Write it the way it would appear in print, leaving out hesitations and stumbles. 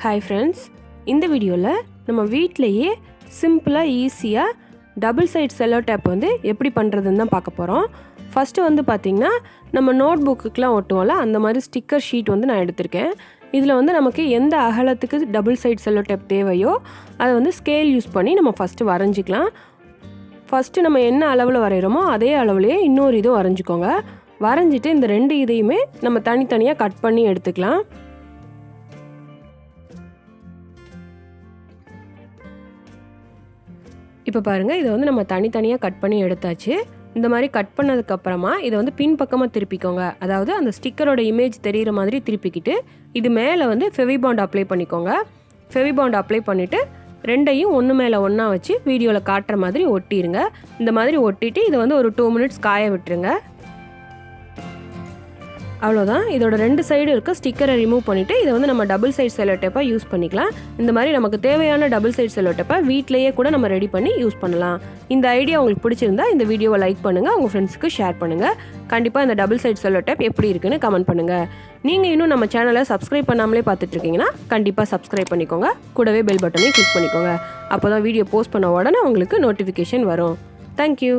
Hi friends, இந்த வீடியோல நம்ம வீட்லயே சிம்பிளா ஈஸியா டபுள் சைடு செல்லோடேப் வந்து எப்படி பண்றதுன்னு தான் பார்க்க போறோம். ஃபர்ஸ்ட் வந்து பாத்தீங்கன்னா நம்ம நோட் புக்குக்குலாம் ஒட்டுவோம்ல அந்த மாதிரி ஸ்டிக்கர் ஷீட் வந்து நான் எடுத்திருக்கேன். இதில் வந்து நமக்கு எந்த அகலத்துக்கு டபுள் சைடு செல்லோடேப் தேவையோ அதை வந்து ஸ்கேல் யூஸ் பண்ணி நம்ம ஃபஸ்ட்டு வரைஞ்சிக்கலாம். ஃபஸ்ட்டு நம்ம என்ன அளவில் வரைகிறோமோ அதே அளவுலேயே இன்னொரு இதுவும் வரைஞ்சிக்கோங்க. வரைஞ்சிட்டு இந்த ரெண்டு இதையுமே நம்ம தனித்தனியாக கட் பண்ணி எடுத்துக்கலாம். இப்போ பாருங்கள், இதை வந்து நம்ம தனித்தனியாக கட் பண்ணி எடுத்தாச்சு. இந்த மாதிரி கட் பண்ணதுக்கப்புறமா இதை வந்து பின்பக்கமாக திருப்பிக்கோங்க. அதாவது அந்த ஸ்டிக்கரோட இமேஜ் தெரிகிற மாதிரி திருப்பிக்கிட்டு இது மேலே வந்து ஃபெவிபாண்ட் அப்ளை பண்ணிக்கோங்க. ஃபெவிபாண்ட் அப்ளை பண்ணிவிட்டு ரெண்டையும் ஒன்று மேலே ஒன்றா வச்சு வீடியோவில் காட்டுற மாதிரி ஒட்டிடுங்க. இந்த மாதிரி ஒட்டிட்டு இதை வந்து ஒரு 2 மினிட்ஸ் காய விட்டுருங்க. அவ்வளோதான். இதோட ரெண்டு சைடு இருக்க ஸ்டிக்கரை ரிமூவ் பண்ணிவிட்டு இதை வந்து நம்ம டபுள் சைடு செல்லோடேப்பாக யூஸ் பண்ணிக்கலாம். இந்த மாதிரி நமக்கு தேவையான டபுள் சைடு செல்லோடேப்பை வீட்டிலேயே கூட நம்ம ரெடி பண்ணி யூஸ் பண்ணலாம். இந்த ஐடியா உங்களுக்கு பிடிச்சிருந்தா இந்த வீடியோவை லைக் பண்ணுங்கள், உங்கள் ஃப்ரெண்ட்ஸுக்கு ஷேர் பண்ணுங்கள். கண்டிப்பாக இந்த டபுள் சைடு செல்லோடேப் எப்படி இருக்குன்னு கமெண்ட் பண்ணுங்கள். நீங்கள் இன்னும் நம்ம சேனலை சப்ஸ்கிரைப் பண்ணாமலே பார்த்துட்ருக்கீங்கன்னா கண்டிப்பாக சப்ஸ்கிரைப் பண்ணிக்கோங்க. கூடவே பெல் பட்டனையும் கிளிக் பண்ணிக்கோங்க. அப்போ தான் வீடியோ போஸ்ட் பண்ண உடனே உங்களுக்கு நோட்டிஃபிகேஷன் வரும். தேங்க்யூ.